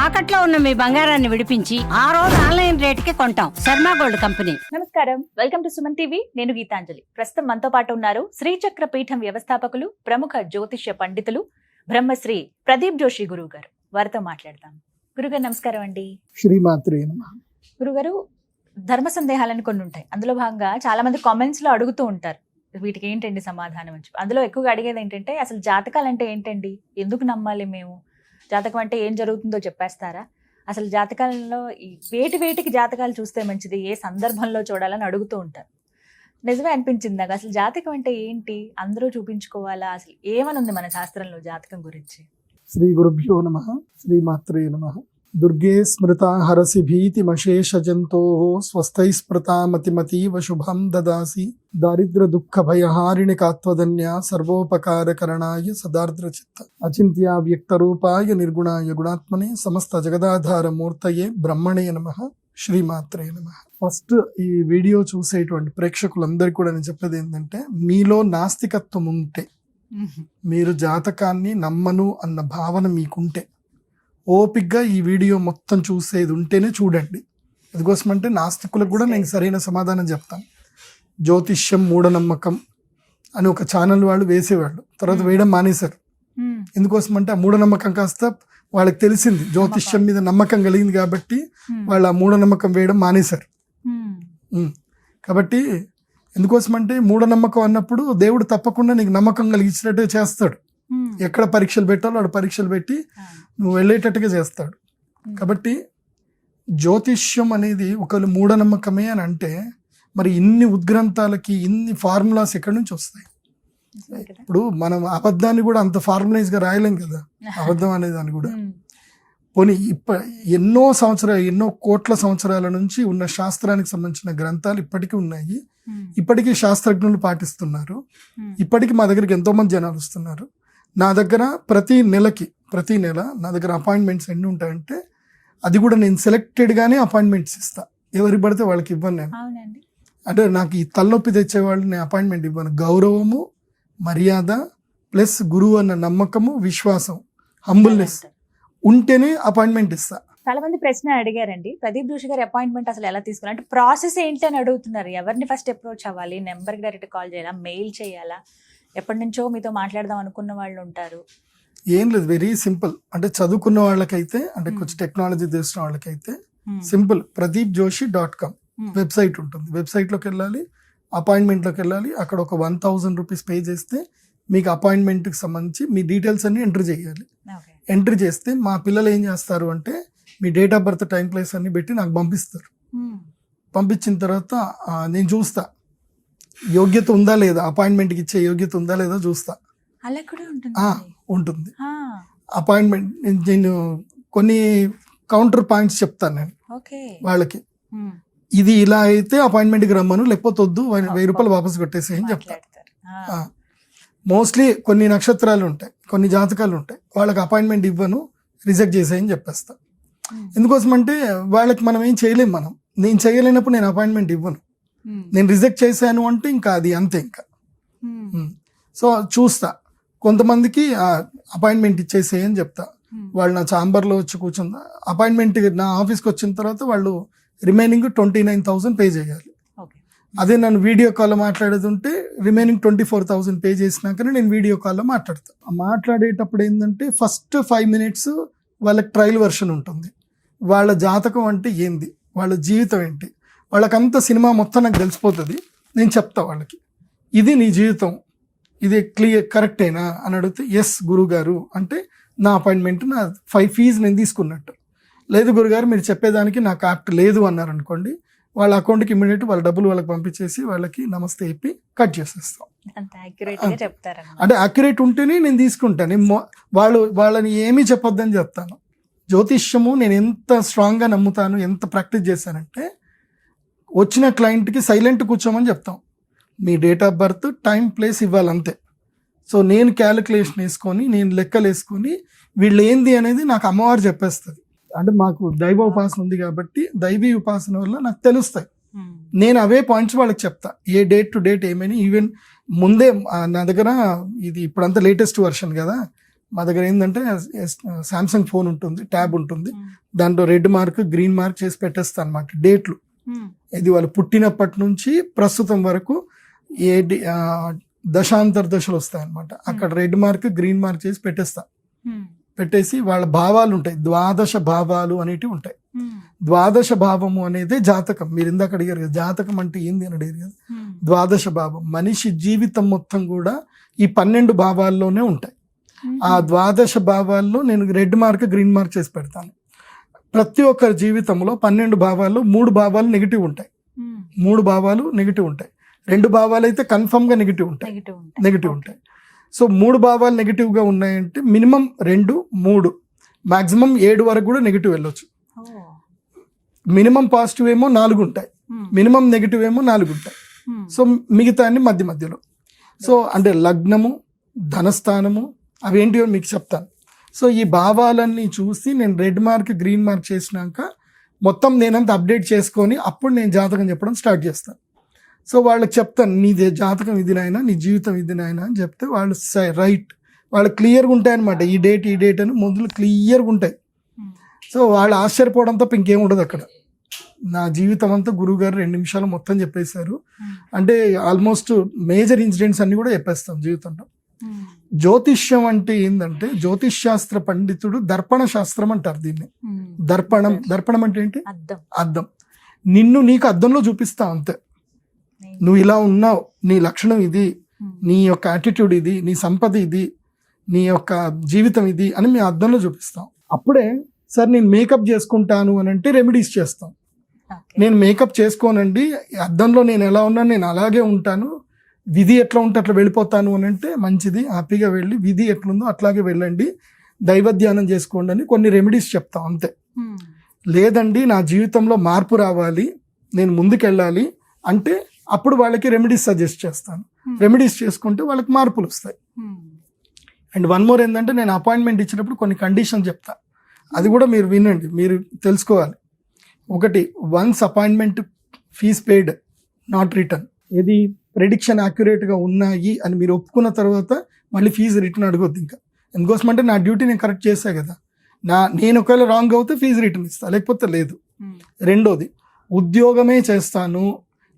తాకట్లో ఉన్న మీ బంగారాన్ని విడిపించి ఆ రోజు ఆన్లైన్ రేటుకి కొంటాం. Sharma gold company. నమస్కారం, వెల్కమ్ టు సుమన్ టీవీ. నేను గీతాంజలి. ప్రస్తుతం మనతో పాటు ఉన్నారు శ్రీచక్ర పీఠం వ్యవస్థాపకులు, ప్రముఖ జ్యోతిష్య పండితులు బ్రహ్మశ్రీ ప్రదీప్ జోషి గురువు గారు. వారితో మాట్లాడతాం. గురుగారు నమస్కారం అండి. శ్రీమాత్రే నమః. గురుగారు, ధర్మ సందేహాలని కొన్ని ఉంటాయి. అందులో భాగంగా చాలా మంది కామెంట్స్ లో అడుగుతూ ఉంటారు, వీటికి ఏంటండి సమాధానం అని చెప్పి. అందులో ఎక్కువగా అడిగేది ఏంటంటే, అసలు జాతకాలు అంటే ఏంటండి, ఎందుకు నమ్మాలి మేము, జాతకం అంటే ఏం జరుగుతుందో చెప్పేస్తారా, అసలు జాతకాలలో వేటికి జాతకాలు చూస్తే మంచిది, ఏ సందర్భంలో చూడాలని అడుగుతూ ఉంటారు. నిజమే అనిపించింది నాకు. అసలు జాతకం అంటే ఏంటి, అందరూ చూపించుకోవాలా, అసలు ఏమని ఉంది మన శాస్త్రంలో జాతకం గురించి? శ్రీ గురుభ్యో నమః. శ్రీమాత్రే నమః. దుర్గే స్మృతా హరసి భీతిమశేష జంతోః స్వస్థై స్మృతా మతిమతీవ శుభం దదాసి దారిద్ర దుఃఖ భయహారిణి కాత్వదన్య సర్వోపకారకరణాయ సదార్ద్ర చిత్త అచింత్య వ్యక్త రూపాయ నిర్గుణాయ గుణాత్మనే సమస్త జగదాధార మూర్తయే బ్రహ్మణే నమః. శ్రీమాత్రే నమః. ఫస్ట్ ఈ వీడియో చూసేటువంటి ప్రేక్షకులందరికీ కూడా నేను చెప్పేది ఏంటంటే, మీలో నాస్తికత్వం ఉంటే, మీరు జాతకాన్ని నమ్మను అన్న భావన మీకుంటే, ఓపిక్గా ఈ వీడియో మొత్తం చూసేది ఉంటేనే చూడండి. ఎందుకోసమంటే నాస్తికులకు కూడా నేను సరైన సమాధానం చెప్తాను. జ్యోతిష్యం మూఢనమ్మకం అని ఒక ఛానల్ వాళ్ళు వేసేవాళ్ళు, తర్వాత వేయడం మానేశారు. ఎందుకోసమంటే ఆ మూఢనమ్మకం కాస్త వాళ్ళకి తెలిసింది, జ్యోతిష్యం మీద నమ్మకం కలిగింది కాబట్టి వాళ్ళు ఆ మూఢనమ్మకం వేయడం మానేశారు. కాబట్టి ఎందుకోసమంటే మూఢనమ్మకం అన్నప్పుడు దేవుడు తప్పకుండా నీకు నమ్మకం కలిగించినట్టు చేస్తాడు. ఎక్కడ పరీక్షలు పెట్టాలో వాడు పరీక్షలు పెట్టి నువ్వు వెళ్ళేటట్టుగా చేస్తాడు. కాబట్టి జ్యోతిష్యం అనేది ఒకవేళ మూఢనమ్మకమే అని అంటే, మరి ఇన్ని ఉద్గ్రంథాలకి ఇన్ని ఫార్ములాస్ ఎక్కడి నుంచి వస్తాయి? ఇప్పుడు మనం అబద్ధాన్ని కూడా అంత ఫార్ములైజ్గా రాయలేం కదా, అబద్ధం అనేదాన్ని కూడా. పోనీ ఎన్నో సంవత్సరాలు, ఎన్నో కోట్ల సంవత్సరాల నుంచి ఉన్న శాస్త్రానికి సంబంధించిన గ్రంథాలు ఇప్పటికీ ఉన్నాయి. ఇప్పటికీ శాస్త్రజ్ఞులు పాటిస్తున్నారు. ఇప్పటికీ మా దగ్గరికి ఎంతో మంది జనాలు వస్తున్నారు. నా దగ్గర ప్రతి నెల నా దగ్గర అపాయింట్మెంట్స్ ఎన్ని ఉంటాయంటే, అది కూడా నేను సెలెక్టెడ్గానే అపాయింట్మెంట్స్ ఇస్తా. ఎవరికి పడితే వాళ్ళకి ఇవ్వను నేను. అంటే నాకు ఈ తలనొప్పి తెచ్చేవాళ్ళు నేను అపాయింట్మెంట్ ఇవ్వను. గౌరవము, మర్యాద ప్లస్ గురువు అన్న నమ్మకము, విశ్వాసం, హంబుల్నెస్ ఉంటేనే అపాయింట్మెంట్ ఇస్తా. చాలా మంది ప్రశ్న అడిగారండి, ప్రదీప్ జోషి గారి అపాయింట్మెంట్ అసలు ఎలా తీసుకోవాలి అంటే, ప్రాసెస్ ఏంటి అని అడుగుతున్నారు. ఎవరిని ఫస్ట్ అప్రోచ్ అవ్వాలి, నెంబర్కి డైరెక్ట్ కాల్ చేయాలా, మెయిల్ చేయాలా, ఎప్పటి నుంచో మీతో మాట్లాడదాం అనుకున్న వాళ్ళు ఉంటారు. ఏం లేదు, వెరీ సింపుల్. అంటే చదువుకున్న వాళ్ళకైతే, అంటే కొంచెం టెక్నాలజీ తెలిసిన వాళ్ళకైతే సింపుల్. PradeepJoshi.com వెబ్సైట్ ఉంటుంది. వెబ్సైట్లోకి వెళ్ళాలి, అపాయింట్మెంట్లోకి వెళ్ళాలి. అక్కడ ఒక 1000 రూపీస్ పే చేస్తే మీకు అపాయింట్మెంట్కి సంబంధించి మీ డీటెయిల్స్ అన్ని ఎంటర్ చేయాలి. ఎంటర్ చేస్తే మా పిల్లలు ఏం చేస్తారు అంటే, మీ date of birth, time, place అన్ని పెట్టి నాకు పంపిస్తారు. పంపించిన తర్వాత నేను చూస్తా యోగ్యత ఉందా లేదా, అపాయింట్మెంట్కి ఇచ్చే యోగ్యత ఉందా లేదా చూస్తా. అలా కూడా ఉంటుంది. అపాయింట్మెంట్ నేను కొన్ని కౌంటర్ పాయింట్స్ చెప్తాను నేను వాళ్ళకి. ఇది ఇలా అయితే అపాయింట్మెంట్కి రమ్మను, లేకపోతే వద్దు, 1000 రూపాయలు వాపస్ కొట్టేసేయని చెప్తా. మోస్ట్లీ కొన్ని నక్షత్రాలు ఉంటాయి, కొన్ని జాతకాలు ఉంటాయి, వాళ్ళకి అపాయింట్మెంట్ ఇవ్వను, రిజెక్ట్ చేసేయని చెప్పేస్తా. ఎందుకోసమంటే వాళ్ళకి మనం ఏం చేయలేం. నేను చేయలేనప్పుడు నేను అపాయింట్మెంట్ ఇవ్వను. నేను రిజెక్ట్ చేశాను అంటే ఇంకా అది అంతే. ఇంకా సో చూస్తా. కొంతమందికి అపాయింట్మెంట్ ఇచ్చేసేయని చెప్తా. వాళ్ళు నా ఛాంబర్లో వచ్చి కూర్చుందా, అపాయింట్మెంట్ నా ఆఫీస్కి వచ్చిన తర్వాత వాళ్ళు రిమైనింగ్ 29,000 పే చేయాలి. అదే నన్ను వీడియో కాల్లో మాట్లాడేది ఉంటే రిమైనింగ్ 24,000 పే చేసినాకనే నేను వీడియో కాల్లో మాట్లాడతా. మాట్లాడేటప్పుడు ఏంటంటే, ఫస్ట్ 5 minutes వాళ్ళకి ట్రయల్ వర్షన్ ఉంటుంది. వాళ్ళ జాతకం అంటే ఏంది, వాళ్ళ జీవితం ఏంటి, వాళ్ళకంతా సినిమా మొత్తం నాకు తెలిసిపోతుంది. నేను చెప్తా వాళ్ళకి, ఇది నీ జీవితం, ఇది కరెక్టేనా అని అడిగితే, ఎస్ గురుగారు అంటే నా అపాయింట్మెంట్, నా ఫీజు నేను తీసుకున్నట్టు. లేదు గురుగారు మీరు చెప్పేదానికి నాకు యాప్ట్ లేదు అన్నారు అనుకోండి, వాళ్ళ అకౌంట్కి ఇమీడియట్ వాళ్ళ డబ్బులు వాళ్ళకి పంపించేసి వాళ్ళకి నమస్తే చెప్పి కట్ చేసేస్తాం. అంటే అక్యురేట్ ఉంటేనే నేను తీసుకుంటాను. వాళ్ళని ఏమీ చెప్పొద్దని చెప్తాను. జ్యోతిష్యము నేను ఎంత స్ట్రాంగ్గా నమ్ముతాను, ఎంత ప్రాక్టీస్ చేశానంటే, వచ్చిన క్లయింట్కి సైలెంట్ కూర్చోమని చెప్తాం. మీ date of birth, time, place ఇవ్వాలంతే. సో నేను క్యాలిక్యులేషన్ వేసుకొని, నేను లెక్కలు వేసుకొని, వీళ్ళు ఏంది అనేది నాకు అమ్మవారు చెప్పేస్తుంది. అంటే మాకు దైవ ఉపాసన ఉంది కాబట్టి దైవీ ఉపాసన వల్ల నాకు తెలుస్తాయి. నేను అవే పాయింట్స్ వాళ్ళకి చెప్తా, ఏ డేట్ టు డేట్ ఏమైనా. ఈవెన్ ముందే నా దగ్గర ఇది ఇప్పుడంతా లేటెస్ట్ వర్షన్ కదా, మా దగ్గర ఏంటంటే సామ్సంగ్ ఫోన్ ఉంటుంది, ట్యాబ్ ఉంటుంది, దాంట్లో రెడ్ మార్క్ గ్రీన్ మార్క్ చేసి పెట్టేస్తా అనమాట డేట్లు. ఇది వాళ్ళు పుట్టినప్పటి నుంచి ప్రస్తుతం వరకు దశాంతర దశలు వస్తాయన్నమాట. అక్కడ రెడ్ మార్క్ గ్రీన్ మార్క్ చేసి పెట్టేస్తా. పెట్టేసి వాళ్ళ భావాలు ఉంటాయి, ద్వాదశ భావాలు అనేటివి ఉంటాయి. ద్వాదశ భావము అనేది జాతకం. మీరు ఇందాక అడిగారు కదా జాతకం అంటే ఏంది అని అడిగారు కదా. ద్వాదశ భావం మనిషి జీవితం మొత్తం కూడా ఈ 12 భావాల్లోనే ఉంటాయి. ఆ ద్వాదశ భావాల్లో నేను రెడ్ మార్క్ గ్రీన్ మార్క్ చేసి పెడతాను. ప్రతి ఒక్కరి జీవితంలో 12 భావాల్లో 3 భావాలు నెగిటివ్ ఉంటాయి, 3 భావాలు నెగిటివ్ ఉంటాయి, 2 భావాలు అయితే కన్ఫర్మ్ గా నెగిటివ్ ఉంటాయి. సో 3 భావాలు నెగిటివ్ గా ఉన్నాయంటే మినిమం 2, 3 మాక్సిమం 7 వరకు కూడా నెగిటివ్ వెళ్ళొచ్చు. మినిమం పాజిటివ్ ఏమో 4 ఉంటాయి, మినిమం నెగిటివ్ ఏమో 4 ఉంటాయి. సో మిగతా అన్ని మధ్యలో. సో అంటే లగ్నము, ధనస్థానము అవేంటివో మీకు చెప్తాను. సో ఈ భావాలన్నీ చూసి నేను రెడ్ మార్క్ గ్రీన్ మార్క్ చేసినాక మొత్తం నేనంతా అప్డేట్ చేసుకొని అప్పుడు నేను జాతకం చెప్పడం స్టార్ట్ చేస్తాను. సో వాళ్ళకి చెప్తాను, నీ జాతకం ఇది నాయనా, నీ జీవితం ఇది నాయనా అని చెప్తే వాళ్ళు రైట్, వాళ్ళు క్లియర్గా ఉంటాయి అనమాట. ఈ డేట్ అని మొదలు క్లియర్గా ఉంటాయి. సో వాళ్ళు ఆశ్చర్యపోవడం తప్ప ఇంకేం ఉండదు అక్కడ. నా జీవితం అంతా గురువు గారు 2 నిమిషాలు మొత్తం చెప్పేశారు. అంటే ఆల్మోస్ట్ మేజర్ ఇన్సిడెంట్స్ అన్ని కూడా చెప్పేస్తాం జీవితంలో. జ్యోతిష్యం అంటే ఏంటంటే జ్యోతిష్ శాస్త్ర పండితుడు దర్పణ శాస్త్రం అంటారు దీన్ని. దర్పణం అంటే ఏంటి? అద్దం. నీకు అద్దంలో చూపిస్తా అంతే. నువ్వు ఇలా ఉన్నావు, నీ లక్షణం ఇది, నీ యొక్క యాటిట్యూడ్ ఇది, నీ సంపద ఇది, నీ యొక్క జీవితం ఇది అని మేము అద్దంలో చూపిస్తాం. అప్పుడే సార్ నేను మేకప్ చేసుకుంటాను అని అంటే రెమెడీస్ చేస్తాం. నేను మేకప్ చేసుకోనండి, అద్దంలో నేను ఎలా ఉన్నాను నేను అలాగే ఉంటాను, విధి ఎట్లా ఉంటే అట్లా వెళ్ళిపోతాను అని అంటే మంచిది, హ్యాపీగా వెళ్ళి విధి ఎట్లుందో అట్లాగే వెళ్ళండి, దైవ ధ్యానం చేసుకోండి అని కొన్ని రెమెడీస్ చెప్తాం అంతే. లేదండి నా జీవితంలో మార్పు రావాలి, నేను ముందుకెళ్ళాలి అంటే అప్పుడు వాళ్ళకి రెమెడీస్ సజెస్ట్ చేస్తాను. రెమెడీస్ చేసుకుంటే వాళ్ళకి మార్పులు వస్తాయి. అండ్ వన్ మోర్ ఏంటంటే నేను అపాయింట్మెంట్ ఇచ్చినప్పుడు కొన్ని కండిషన్ చెప్తా, అది కూడా మీరు వినండి, మీరు తెలుసుకోవాలి. ఒకటి, once appointment fees paid not return. ఇది ప్రెడిక్షన్ యాక్యురేట్గా ఉన్నాయి అని మీరు ఒప్పుకున్న తర్వాత మళ్ళీ ఫీజు రిటర్న్ అడగొద్దు. ఇంకా ఎందుకోసం అంటే నా డ్యూటీ నేను కరెక్ట్ చేశా కదా, నేను ఒకవేళ రాంగ్ అవుతే ఫీజు రిటర్న్ ఇస్తా, లేకపోతే లేదు. రెండోది, ఉద్యోగమే చేస్తాను,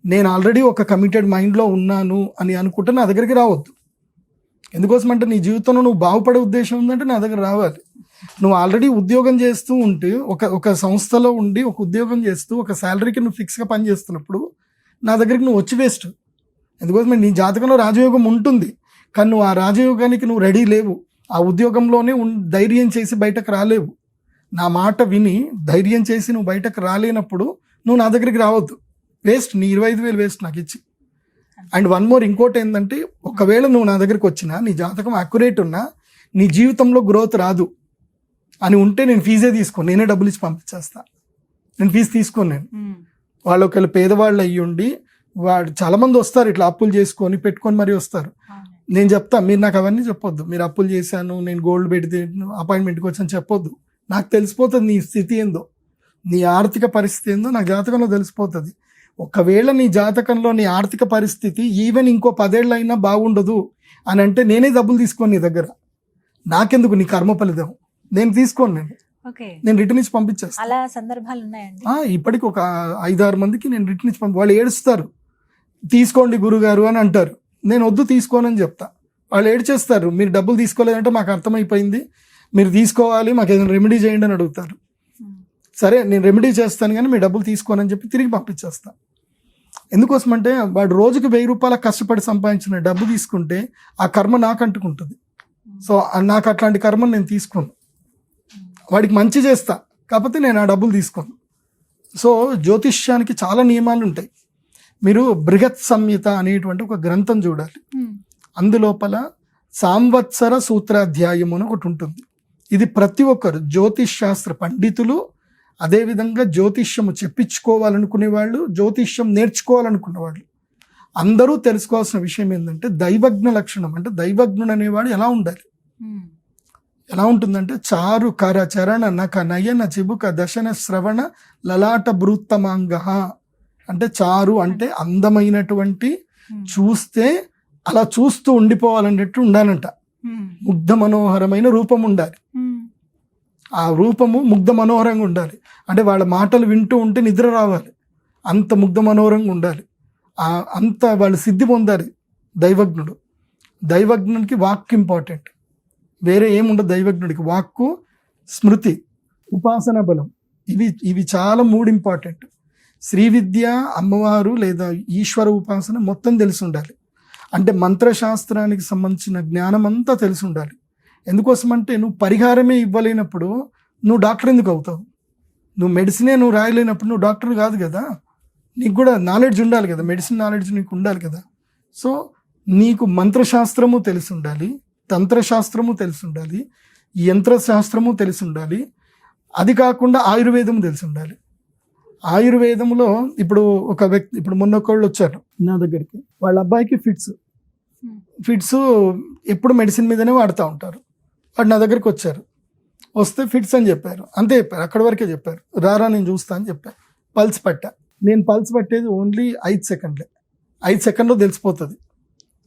నేను ఆల్రెడీ ఒక కమిటెడ్ మైండ్లో ఉన్నాను అని అనుకుంటే నా దగ్గరికి రావద్దు. ఎందుకోసం అంటే నీ జీవితంలో నువ్వు బాగుపడే ఉద్దేశం ఉందంటే నా దగ్గర రావాలి. నువ్వు ఆల్రెడీ ఉద్యోగం చేస్తూ ఉంటే ఒక సంస్థలో ఉండి ఒక ఉద్యోగం చేస్తూ ఒక శాలరీకి నువ్వు ఫిక్స్గా పని చేస్తున్నప్పుడు నా దగ్గరికి నువ్వు వచ్చి వేస్ట్. ఎందుకోసం నీ జాతకంలో రాజయోగం ఉంటుంది, కానీ నువ్వు ఆ రాజయోగానికి నువ్వు రెడీ లేవు, ఆ ఉద్యోగంలోనే ధైర్యం చేసి బయటకు రాలేవు. నా మాట విని ధైర్యం చేసి నువ్వు బయటకు రాలేనప్పుడు నువ్వు నా దగ్గరికి రావద్దు, వేస్ట్, నీ 25,000 వేస్ట్ నాకు ఇచ్చి. అండ్ వన్ మోర్, ఇంకోటి ఏంటంటే ఒకవేళ నువ్వు నా దగ్గరికి వచ్చినా నీ జాతకం అక్యురేట్ ఉన్నా నీ జీవితంలో గ్రోత్ రాదు అని ఉంటే నేను ఫీజే తీసుకోను, నేనే డబ్బులు ఇచ్చి పంపించేస్తా. నేను ఫీజు తీసుకోను. నేను వాళ్ళు ఒకవేళ పేదవాళ్ళు అయ్యుండి చాలా మంది వస్తారు ఇట్లా అప్పులు చేసుకొని పెట్టుకొని మరీ వస్తారు. నేను చెప్తా, మీరు నాకు అవన్నీ చెప్పొద్దు, మీరు అప్పులు చేశాను నేను గోల్డ్ పెడితే అపాయింట్మెంట్కి వచ్చాను చెప్పొద్దు. నాకు తెలిసిపోతుంది నీ స్థితి ఏందో, నీ ఆర్థిక పరిస్థితి ఏందో నాకు జాతకంలో తెలిసిపోతుంది. ఒకవేళ నీ జాతకంలో నీ ఆర్థిక పరిస్థితి ఈవెన్ ఇంకో 10 ఏళ్ళు అయినా బాగుండదు అని అంటే నేనే డబ్బులు తీసుకోను నీ దగ్గర. నాకెందుకు నీ కర్మ ఫలితం, నేను తీసుకోను, నేను రిటర్న్ ఇచ్చి పంపించేస్తాను. అలా సందర్భాలు ఉన్నాయండి. ఇప్పటికి ఒక 5-6 మందికి నేను రిటర్న్ ఇచ్చి వాళ్ళు ఏడుస్తారు, తీసుకోండి గురుగారు అని అంటారు, నేను వద్దు తీసుకోనని చెప్తా. వాళ్ళు ఏడ్చేస్తారు, మీరు డబ్బులు తీసుకోలేదంటే మాకు అర్థమైపోయింది, మీరు తీసుకోవాలి, మాకు ఏదైనా రెమెడీ చేయండి అని అడుగుతారు. సరే నేను రెమెడీ చేస్తాను కానీ మీరు డబ్బులు తీసుకోనని చెప్పి తిరిగి పంపించేస్తా. ఎందుకోసం అంటే వాడు రోజుకి 1000 రూపాయలు కష్టపడి సంపాదించిన డబ్బు తీసుకుంటే ఆ కర్మ నాకు అంటుకుంటుంది. సో నాకు అట్లాంటి కర్మను నేను తీసుకోను, వాడికి మంచి చేస్తా, కాకపోతే నేను ఆ డబ్బులు తీసుకోను. సో జ్యోతిష్యానికి చాలా నియమాలు ఉంటాయి. మీరు బృహత్ సంహిత అనేటువంటి ఒక గ్రంథం చూడాలి, అందులోపల సాంవత్సర సూత్రాధ్యాయం అని ఒకటి ఉంటుంది. ఇది ప్రతి ఒక్కరు జ్యోతిష్ శాస్త్ర పండితులు, అదేవిధంగా జ్యోతిష్యము చెప్పించుకోవాలనుకునే వాళ్ళు, జ్యోతిష్యం నేర్చుకోవాలనుకునే వాళ్ళు అందరూ తెలుసుకోవాల్సిన విషయం ఏంటంటే దైవజ్ఞ లక్షణం. అంటే దైవజ్ఞుడు అనేవాడు ఎలా ఉండాలి, ఎలా ఉంటుందంటే చారు కర చరణ నక నయన చిబుక దశన శ్రవణ లలాట భృత్తమాంగ. అంటే చారు అంటే అందమైనటువంటి, చూస్తే అలా చూస్తూ ఉండిపోవాలన్నట్టు ఉండాలంట. ముగ్ధ మనోహరమైన రూపం ఉండాలి. ఆ రూపము ముగ్ధ మనోహరంగా ఉండాలి. అంటే వాళ్ళ మాటలు వింటూ ఉంటే నిద్ర రావాలి, అంత ముగ్ధ మనోహరంగా ఉండాలి. అంత వాళ్ళు సిద్ధి పొందాలి. దైవజ్ఞుడు, దైవజ్ఞుడికి వాక్ ఇంపార్టెంట్, వేరే ఏముండదు. దైవజ్ఞుడికి వాక్కు, స్మృతి, ఉపాసన బలం, ఇవి చాలా 3 ఇంపార్టెంట్. శ్రీ విద్య, అమ్మవారు లేదా ఈశ్వర ఉపాసన మొత్తం తెలిసి ఉండాలి. అంటే మంత్రశాస్త్రానికి సంబంధించిన జ్ఞానం అంతా తెలిసి ఉండాలి. ఎందుకోసం అంటే నువ్వు పరిహారమే ఇవ్వలేనప్పుడు నువ్వు డాక్టర్ ఎందుకు అవుతావు? నువ్వు మెడిసినే నువ్వు రాయలేనప్పుడు నువ్వు డాక్టర్ కాదు కదా. నీకు కూడా నాలెడ్జ్ ఉండాలి కదా, మెడిసిన్ నాలెడ్జ్ నీకు ఉండాలి కదా. సో నీకు మంత్రశాస్త్రము తెలిసి ఉండాలి, తంత్రశాస్త్రము తెలిసి ఉండాలి, యంత్రశాస్త్రము తెలిసి ఉండాలి. అది కాకుండా ఆయుర్వేదము తెలిసి ఉండాలి. ఆయుర్వేదంలో ఇప్పుడు ఒక వ్యక్తి, ఇప్పుడు మొన్న ఒకళ్ళు వచ్చారు నా దగ్గరికి, వాళ్ళ అబ్బాయికి ఫిట్స్ ఎప్పుడు మెడిసిన్ మీదనే వాడుతూ ఉంటారు. వాడు నా దగ్గరికి వచ్చారు, వస్తే ఫిట్స్ అని చెప్పారు, అంతే చెప్పారు, అక్కడి వరకే చెప్పారు. రారా నేను చూస్తా అని చెప్పారు. పల్స్ పట్టా. నేను పల్స్ పట్టేది ఓన్లీ 5 సెకండ్లే. 5 సెకండ్లో తెలిసిపోతుంది,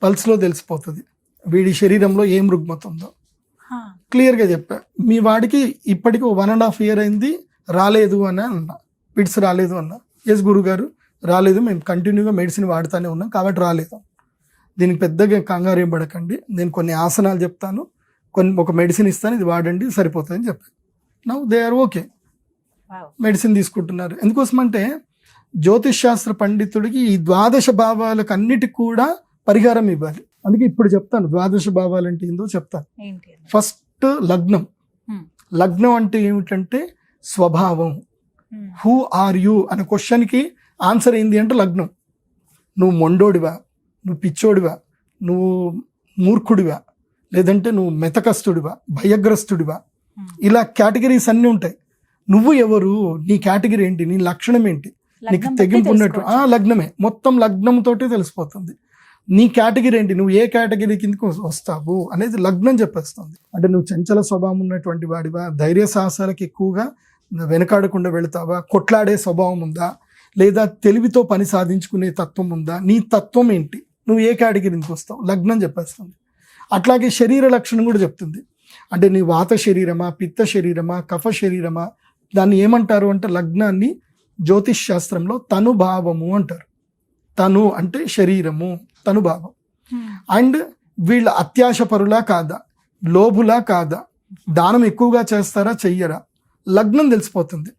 పల్స్లో తెలిసిపోతుంది వీడి శరీరంలో ఏం రుగ్మత ఉందో. క్లియర్గా చెప్పా. మీ వాడికి ఇప్పటికి 1.5 ఇయర్ అయింది, రాలేదు అని అన్నా, ఫిట్స్ రాలేదు అన్నా. ఎస్ గురుగారు రాలేదు, మేము కంటిన్యూగా మెడిసిన్ వాడుతూనే ఉన్నాం కాబట్టి రాలేదు. దీనికి పెద్దగా కంగారు ఏం పడకండి, నేను కొన్ని ఆసనాలు చెప్తాను, ఒక మెడిసిన్ ఇస్తాను, ఇది వాడండి సరిపోతుందని చెప్పాను. Now they are okay, medicine తీసుకుంటున్నారు. ఎందుకోసం అంటే జ్యోతిష్ శాస్త్ర పండితుడికి ఈ 12 భావాలకు అన్నిటికి కూడా పరిహారం ఇవ్వాలి. అందుకే ఇప్పుడు చెప్తాను 12 భావాలు అంటే ఏందో చెప్తాను. ఫస్ట్ లగ్నం. లగ్నం అంటే ఏమిటంటే స్వభావం. హూ ఆర్ యూ అనే క్వశ్చన్కి ఆన్సర్ ఏంది అంటే లగ్నం. నువ్వు మొండోడివా, నువ్వు పిచ్చోడివా, నువ్వు మూర్ఖుడివా, లేదంటే నువ్వు మెతకస్తుడివా, భయగ్రస్తుడివా, ఇలా కేటగిరీస్ అన్నీ ఉంటాయి. నువ్వు ఎవరు, నీ కేటగిరీ ఏంటి, నీ లక్షణం ఏంటి, నీకు తెగింపు ఉన్నట్టు లగ్నమే, మొత్తం లగ్నంతోటే తెలిసిపోతుంది. నీ కేటగిరీ ఏంటి, నువ్వు ఏ కేటగిరీ కిందకి వస్తావు అనేది లగ్నం చెప్పేస్తుంది. అంటే నువ్వు చంచల స్వభావం ఉన్నటువంటి వాడివా, ధైర్య సాహసాలకు ఎక్కువగా వెనకాడకుండా వెళతావా, కొట్లాడే స్వభావం ఉందా, లేదా తెలివితో పని సాధించుకునే తత్వం ఉందా, నీ తత్వం ఏంటి, నువ్వు ఏ కేటగిరీకి వస్తావు, లగ్నం చెప్పేస్తుంది. అట్లాగే శరీర లక్షణం కూడా చెప్తుంది. అంటే నీ వాత శరీరమా, పిత్త శరీరమా, కఫ శరీరమా, దాన్ని ఏమంటారు అంటే లగ్నాన్ని జ్యోతిష్ శాస్త్రంలో తనుభావము అంటారు. తను అంటే శరీరము, తనుభావం. అండ్ వీళ్ళ అత్యాశ పరులా కాదా, లోభులా కాదా, దానం ఎక్కువగా చేస్తారా చెయ్యరా, లగ్నం తెలిసిపోతుంది.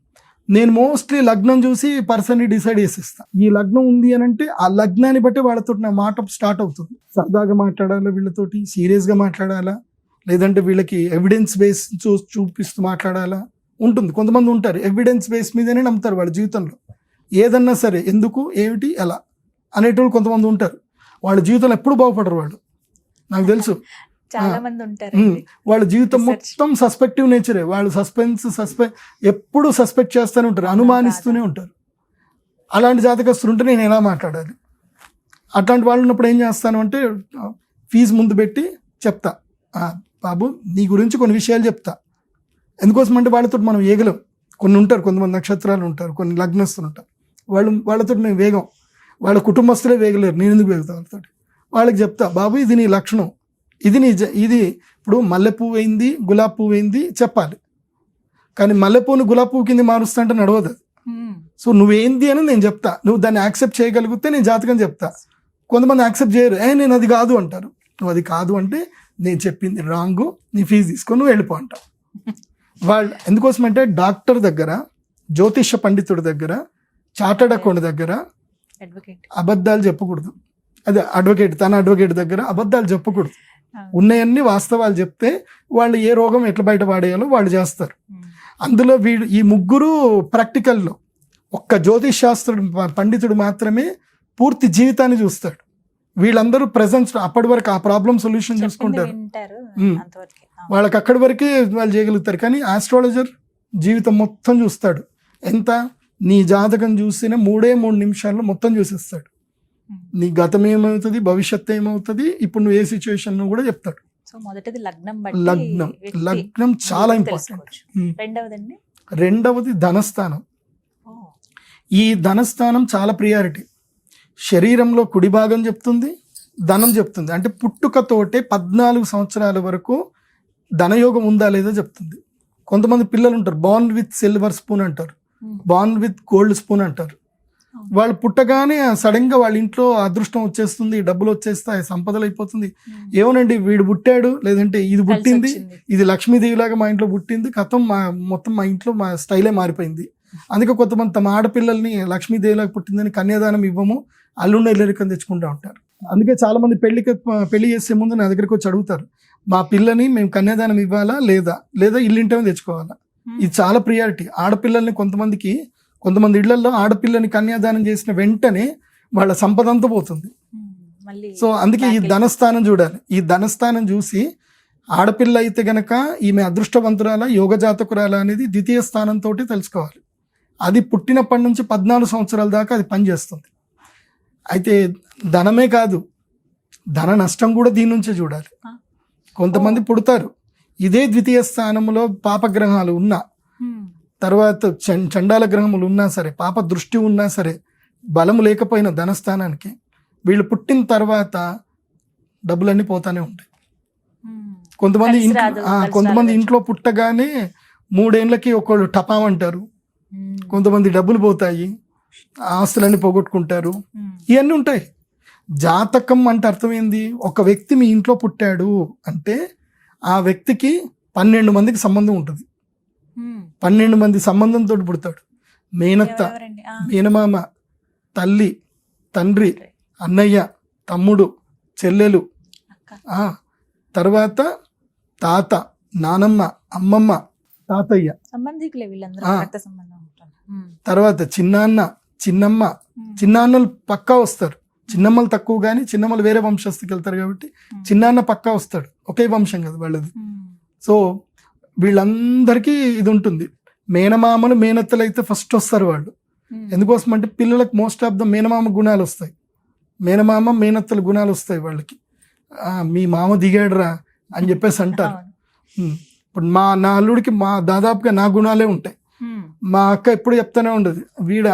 నేను మోస్ట్లీ లగ్నం చూసి పర్సన్ని డిసైడ్ చేసేస్తా. ఈ లగ్నం ఉంది అని అంటే ఆ లగ్నాన్ని బట్టి వాళ్ళతో నా మాట స్టార్ట్ అవుతుంది. సరదాగా మాట్లాడాలా వీళ్ళతోటి, సీరియస్గా మాట్లాడాలా, లేదంటే వీళ్ళకి ఎవిడెన్స్ బేస్ చూపిస్తూ మాట్లాడాలా ఉంటుంది. కొంతమంది ఉంటారు ఎవిడెన్స్ బేస్ మీదనే నమ్ముతారు వాళ్ళ జీవితంలో. ఏదన్నా సరే ఎందుకు, ఏమిటి, ఎలా అనేటోళ్ళు కొంతమంది ఉంటారు. వాళ్ళ జీవితంలో ఎప్పుడు బాగుపడరు వాళ్ళు, నాకు తెలుసు. చాలా మంది ఉంటారు వాళ్ళ జీవితం మొత్తం సస్పెక్టివ్ నేచరే. వాళ్ళు ఎప్పుడు సస్పెక్ట్ చేస్తూనే ఉంటారు, అనుమానిస్తూనే ఉంటారు. అలాంటి జాతకస్తులు ఉంటే నేను ఎలా మాట్లాడాలి? అట్లాంటి వాళ్ళు ఉన్నప్పుడు ఏం చేస్తాను అంటే ఫీజు ముందు పెట్టి చెప్తా, బాబు నీ గురించి కొన్ని విషయాలు చెప్తా. ఎందుకోసం అంటే వాళ్ళతో మనం వేగలం. కొన్ని ఉంటారు, కొంతమంది నక్షత్రాలు ఉంటారు, కొన్ని లగ్నస్తులు ఉంటారు, వాళ్ళతో మేము వేగం. వాళ్ళ కుటుంబస్తులే వేగలేరు, నేను ఎందుకు వేగుతా వాళ్ళతో. వాళ్ళకి చెప్తా, బాబు ఇది నీ లక్షణం, ఇది ఇప్పుడు మల్లెపువ్వు అయింది, గులాబీ పువ్వు అయింది చెప్పాలి. కానీ మల్లెపువ్వుని గులాబీ పువ్వు కింద మారుస్తా అంటే నడవదు. సో నువ్వేంది అని నేను చెప్తా, నువ్వు దాన్ని యాక్సెప్ట్ చేయగలిగితే నేను జాతకం చెప్తా. కొంతమంది యాక్సెప్ట్ చేయరు, నేను అది కాదు అంటారు. నువ్వు అది కాదు అంటే నేను చెప్పింది రాంగు, నీ ఫీజు తీసుకొని నువ్వు వెళ్ళిపో అంటావు. వాళ్ళు ఎందుకోసం అంటే డాక్టర్ దగ్గర, జ్యోతిష పండితుడి దగ్గర, చార్టర్డ్ అకౌంట్ దగ్గర అబద్ధాలు చెప్పకూడదు. అదే తన అడ్వకేట్ దగ్గర అబద్ధాలు చెప్పకూడదు. ఉన్నాయన్నీ వాస్తవాలు చెప్తే వాళ్ళు ఏ రోగం ఎట్లా బయట పడేయాలో వాళ్ళు చేస్తారు. అందులో ఈ ముగ్గురు ప్రాక్టికల్లో ఒక్క జ్యోతిష్ శాస్త్ర పండితుడు మాత్రమే పూర్తి జీవితాన్ని చూస్తాడు. వీళ్ళందరూ ప్రెజెన్స్ అప్పటి వరకు ఆ ప్రాబ్లం సొల్యూషన్ చూసుకుంటారు, వాళ్ళకి అక్కడి వరకే వాళ్ళు చేయగలుగుతారు. కానీ ఆస్ట్రాలజర్ జీవితం మొత్తం చూస్తాడు. ఎంత, నీ జాతకం చూసిన 3 నిమిషాల్లో మొత్తం చూసేస్తాడు. నీ గతం ఏమవుతుంది, భవిష్యత్తు ఏమవుతుంది, ఇప్పుడు నువ్వు ఏ సిచ్యువేషన్ కూడా చెప్తాడు. లగ్నం చాలా ఇంపార్టెంట్. రెండవది ధనస్థానం. ఈ ధనస్థానం చాలా ప్రియారిటీ. శరీరంలో కుడి భాగం చెప్తుంది, ధనం చెప్తుంది. అంటే పుట్టుకతోటే 14 సంవత్సరాల వరకు ధనయోగం ఉందా లేదా చెప్తుంది. కొంతమంది పిల్లలు ఉంటారు బార్న్ విత్ సిల్వర్ స్పూన్ అంటారు, బార్న్ విత్ గోల్డ్ స్పూన్ అంటారు. వాళ్ళు పుట్టగానే సడన్ గా వాళ్ళ ఇంట్లో అదృష్టం వచ్చేస్తుంది, డబ్బులు వచ్చేస్తాయి, సంపదలు అయిపోతుంది. ఏమోనండి వీడు పుట్టాడు, లేదంటే ఇది పుట్టింది, ఇది లక్ష్మీదేవి లాగా మా ఇంట్లో పుట్టింది, కథం మొత్తం మా ఇంట్లో మా స్టైలే మారిపోయింది. అందుకే కొంతమంది తమ ఆడపిల్లల్ని లక్ష్మీదేవి లాగా పుట్టిందని కన్యాదానం ఇవ్వము, అల్లుండి ఎల్లరికం తెచ్చుకుంటూ ఉంటారు. అందుకే చాలా మంది పెళ్లి చేసే ముందు నా దగ్గరికి వచ్చి అడుగుతారు, మా పిల్లని మేము కన్యాదానం ఇవ్వాలా లేదా ఇల్లింటమే తెచ్చుకోవాలా. ఇది చాలా ప్రియారిటీ. ఆడపిల్లల్ని కొంతమంది ఇళ్లలో ఆడపిల్లని కన్యాదానం చేసిన వెంటనే వాళ్ళ సంపద అంతా పోతుంది. సో అందుకే ఈ ధనస్థానం చూడాలి. ఈ ధనస్థానం చూసి ఆడపిల్ల అయితే గనక ఈమె అదృష్టవంతురాల యోగ జాతకురాల అనేది ద్వితీయ స్థానంతో తెలుసుకోవాలి. అది పుట్టినప్పటి నుంచి 14 సంవత్సరాల దాకా అది పనిచేస్తుంది. అయితే ధనమే కాదు, ధన నష్టం కూడా దీని నుంచే చూడాలి. కొంతమంది పుడతారు ఇదే ద్వితీయ స్థానంలో పాపగ్రహాలు ఉన్నా, తర్వాత చండాల గ్రహములు ఉన్నా సరే, పాప దృష్టి ఉన్నా సరే, బలము లేకపోయిన ధనస్థానానికి వీళ్ళు పుట్టిన తర్వాత డబ్బులన్నీ పోతానే ఉంటాయి. కొంతమంది ఇంట్లో పుట్టగానే 3 ఏళ్ళకి ఒకళ్ళు టపామంటారు, కొంతమంది డబ్బులు పోతాయి, ఆస్తులన్నీ పోగొట్టుకుంటారు, ఇవన్నీ ఉంటాయి. జాతకం అంటే అర్థం ఏంది? ఒక వ్యక్తి మీ ఇంట్లో పుట్టాడు అంటే ఆ వ్యక్తికి 12 మందికి సంబంధం ఉంటుంది. 12 మంది సంబంధంతో పుడతాడు. మేనత్త, మేనమామ, తల్లి, తండ్రి, అన్నయ్య, తమ్ముడు, చెల్లెలు, తర్వాత తాత, నానమ్మ, అమ్మమ్మ, తాతయ్య, తర్వాత చిన్నాన్న, చిన్నమ్మ. చిన్నాన్నలు పక్కా వస్తారు, చిన్నమ్మలు తక్కువ, కానీ చిన్నమ్మలు వేరే వంశస్థకి వెళ్తారు కాబట్టి చిన్నాన్న పక్కా వస్తాడు. ఒకే వంశం కదా వాళ్ళది. సో వీళ్ళందరికీ ఇది ఉంటుంది. మేనమామలు, మేనత్తలు అయితే ఫస్ట్ వస్తారు వాళ్ళు. ఎందుకోసం అంటే పిల్లలకు మోస్ట్ ఆఫ్ ద మేనమామ గుణాలు వస్తాయి, మేనమామ మేనత్తల గుణాలు వస్తాయి వాళ్ళకి. మీ మామ దిగాడురా అని చెప్పేసి అంటారు. ఇప్పుడు నా అల్లుడికి దాదాపుగా నా గుణాలే ఉంటాయి. మా అక్క ఎప్పుడు చెప్తానే ఉండదు,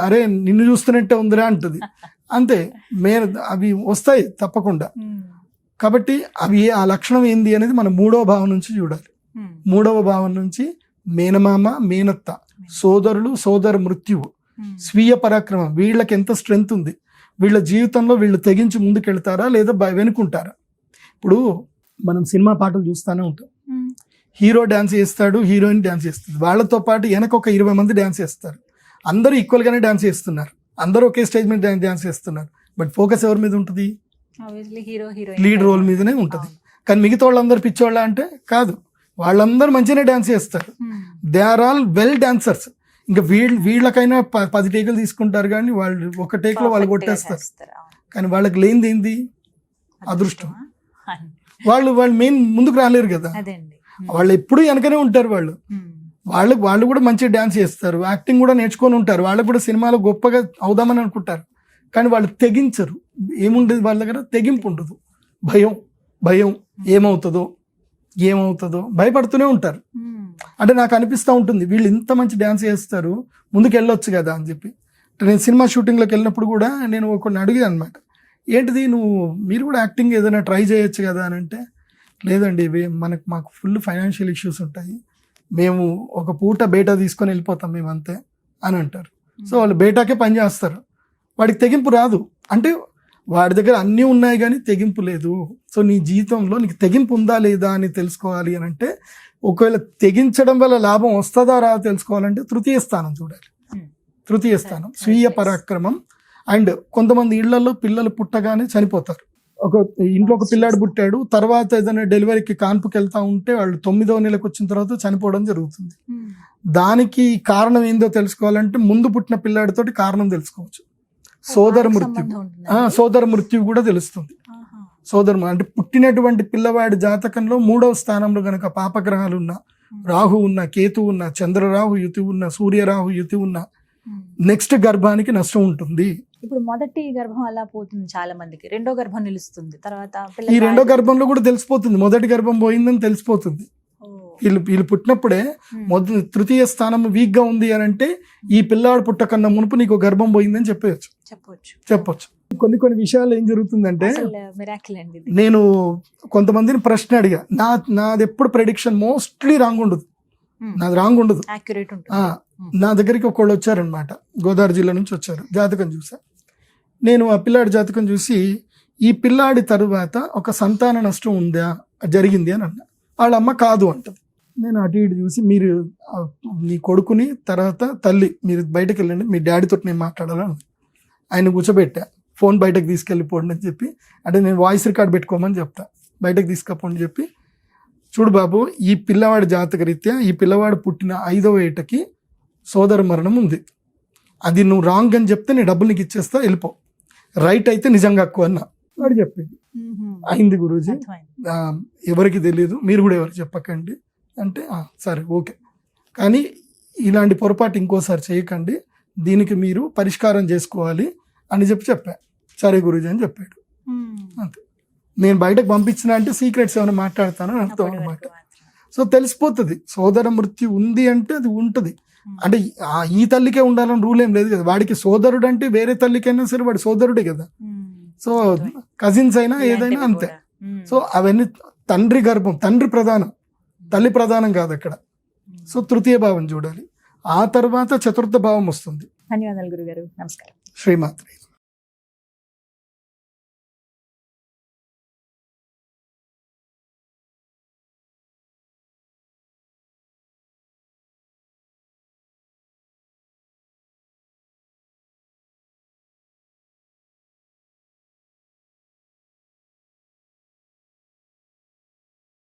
అరే నిన్ను చూస్తున్నట్టే ఉందిరా అంటుంది. అంతే, అవి వస్తాయి తప్పకుండా. కాబట్టి అవి ఆ లక్షణం ఏంది అనేది మనం 3వ భావం నుంచి చూడాలి. 3వ భావం నుంచి మేనమామ, మేనత్త, సోదరులు, సోదర మృత్యువు, స్వీయ పరాక్రమం, వీళ్ళకి ఎంత స్ట్రెంగ్త్ ఉంది, వీళ్ళ జీవితంలో వీళ్ళు తెగించి ముందుకెళ్తారా లేదా వెనుకుంటారా. ఇప్పుడు మనం సినిమా పాటలు చూస్తూనే ఉంటాం, హీరో డ్యాన్స్ చేస్తాడు, హీరోయిన్ డ్యాన్స్ చేస్తుంది, వాళ్ళతో పాటు వెనక ఒక 20 మంది డ్యాన్స్ చేస్తారు. అందరూ ఈక్వల్గానే డ్యాన్స్ చేస్తున్నారు, అందరూ ఒకే స్టేజ్ మీద డ్యాన్స్ చేస్తున్నారు. బట్ ఫోకస్ ఎవరి మీద ఉంటుంది? లీడ్ రోల్ మీదనే ఉంటుంది. కానీ మిగతా వాళ్ళందరూ పిచ్చోళ్ళ అంటే కాదు, వాళ్ళందరూ మంచిగానే డ్యాన్స్ చేస్తారు. They are all well dancers. ఇంకా వీళ్ళకైనా 10 టేకులు తీసుకుంటారు, కానీ వాళ్ళు ఒక టేక్లో వాళ్ళు కొట్టేస్తారు. కానీ వాళ్ళకి లేనిది ఏంది? అదృష్టం. వాళ్ళు మెయిన్ ముందుకు రాలేరు కదా, వాళ్ళు ఎప్పుడు వెనకనే ఉంటారు. వాళ్ళు కూడా మంచిగా డ్యాన్స్ చేస్తారు, యాక్టింగ్ కూడా నేర్చుకొని ఉంటారు, వాళ్ళకు కూడా సినిమాలో గొప్పగా అవుదామని అనుకుంటారు. కానీ వాళ్ళు తెగించరు. ఏముండదు వాళ్ళ దగ్గర? తెగింపు ఉండదు. భయం ఏమవుతుందో భయపడుతూనే ఉంటారు. అంటే నాకు అనిపిస్తూ ఉంటుంది, వీళ్ళు ఇంత మంచి డ్యాన్స్ చేస్తారు, ముందుకు వెళ్ళొచ్చు కదా అని చెప్పి. నేను సినిమా షూటింగ్లోకి వెళ్ళినప్పుడు కూడా నేను ఒకరిని అడిగాను అనమాట, ఏంటిది మీరు కూడా యాక్టింగ్ ఏదైనా ట్రై చేయొచ్చు కదా అని అంటే, లేదండి మాకు ఫుల్ ఫైనాన్షియల్ ఇష్యూస్ ఉంటాయి, మేము ఒక పూట బేటా తీసుకొని వెళ్ళిపోతాం మేము అంతే అని అంటారు. సో వాళ్ళు బేటాకే పని చేస్తారు, వాడికి తెగింపు రాదు. అంటే వాడి దగ్గర అన్నీ ఉన్నాయి కానీ తెగింపు లేదు. సో నీ జీవితంలో నీకు తెగింపు ఉందా లేదా అని తెలుసుకోవాలి అని అంటే, ఒకవేళ తెగించడం వల్ల లాభం వస్తుందా రాదా తెలుసుకోవాలంటే తృతీయ స్థానం చూడాలి. తృతీయ స్థానం స్వీయ పరాక్రమం. అండ్ కొంతమంది ఇళ్లలో పిల్లలు పుట్టగానే చనిపోతారు. ఇంట్లో ఒక పిల్లాడు పుట్టాడు, తర్వాత ఏదైనా డెలివరీకి కాన్పుకి వెళ్తా ఉంటే వాళ్ళు 9వ నెలకు వచ్చిన తర్వాత చనిపోవడం జరుగుతుంది. దానికి కారణం ఏందో తెలుసుకోవాలంటే ముందు పుట్టిన పిల్లాడితోటి కారణం తెలుసుకోవచ్చు. సోదర మృత్యువు కూడా తెలుస్తుంది. అంటే పుట్టినటువంటి పిల్లవాడి జాతకంలో 3వ స్థానంలో గనక పాపగ్రహాలు ఉన్నా, రాహు ఉన్నా, కేతు ఉన్నా, చంద్రరాహు యుతి ఉన్నా, సూర్యరాహు యుతి ఉన్నా, నెక్స్ట్ గర్భానికి నష్టం ఉంటుంది. ఇప్పుడు మొదటి గర్భం అలా పోతుంది చాలా మందికి, రెండో గర్భం నిలుస్తుంది, తర్వాత ఈ రెండో గర్భంలో కూడా తెలిసిపోతుంది, మొదటి గర్భం పోయిందని తెలిసిపోతుంది. వీళ్ళు పుట్టినప్పుడే తృతీయ స్థానం వీక్ గా ఉంది అని అంటే, ఈ పిల్లాడు పుట్టకన్నా మునుపు నీకు గర్భం పోయిందని చెప్పొచ్చు. కొన్ని విషయాలు ఏం జరుగుతుందంటే, అసలు మిరాకిల్ అండి ఇది. నేను కొంతమందిని ప్రశ్న అడిగా, నాది ఎప్పుడు ప్రెడిక్షన్ మోస్ట్లీ రాంగ్ ఉండదు, నాది రాంగ్ ఉండదు. యాక్యురేట్ ఉంటుంది. నా దగ్గరికి ఒకళ్ళు వచ్చారనమాట, గోదావరి జిల్లా నుంచి వచ్చారు, జాతకం చూసా. నేను ఆ పిల్లాడి జాతకం చూసి, ఈ పిల్లాడి తరువాత ఒక సంతాన నష్టం ఉందా, జరిగింది అని అన్నా. వాళ్ళ అమ్మ కాదు అంటది. నేను అటు ఇటు చూసి, మీరు మీ కొడుకుని తర్వాత తల్లి మీరు బయటకు వెళ్ళండి, మీ డాడీతో నేను మాట్లాడాలని ఆయన కూర్చోబెట్టా. ఫోన్ బయటకు తీసుకెళ్ళిపోండి అని చెప్పి, అంటే నేను వాయిస్ రికార్డ్ పెట్టుకోమని చెప్తా, బయటకు తీసుకపోండి చెప్పి, చూడు బాబు, ఈ పిల్లవాడి జాతక రీత్యా ఈ పిల్లవాడు పుట్టిన 5వ ఏటకి సోదర మరణం ఉంది, అది నువ్వు రాంగ్ అని చెప్తే నేను డబ్బులు నీకు ఇచ్చేస్తా, వెళ్ళిపో, రైట్ అయితే నిజంగా అక్కువ అన్న వాడు చెప్పింది. అయింది గురూజీ, ఎవరికి తెలియదు, మీరు కూడా ఎవరికి చెప్పకండి అంటే, సరే ఓకే, కానీ ఇలాంటి పొరపాటు ఇంకోసారి చేయకండి, దీనికి మీరు పరిష్కారం చేసుకోవాలి అని చెప్పా. సరే గురూజీ అని చెప్పాడు. అంతే. నేను బయటకు పంపించిన అంటే సీక్రెట్స్ ఏమైనా మాట్లాడతానని అర్థం అనమాట. సో తెలిసిపోతుంది, సోదర మృత్యు ఉంది అంటే అది ఉంటుంది. అంటే ఈ తల్లికే ఉండాలని రూల్ ఏం లేదు కదా, వాడికి సోదరుడు అంటే వేరే తల్లికైనా సరే వాడి సోదరుడే కదా. సో కజిన్స్ అయినా ఏదైనా అంతే. సో అవన్నీ తండ్రి గర్భం, తండ్రి ప్రధానం, తల్లి ప్రధానం కాదు అక్కడ. సో తృతీయ భావం చూడాలి, ఆ తర్వాత చతుర్థ భావం వస్తుంది. ధన్యవాదాలు గురుగారు, నమస్కారం. శ్రీమాత్రి.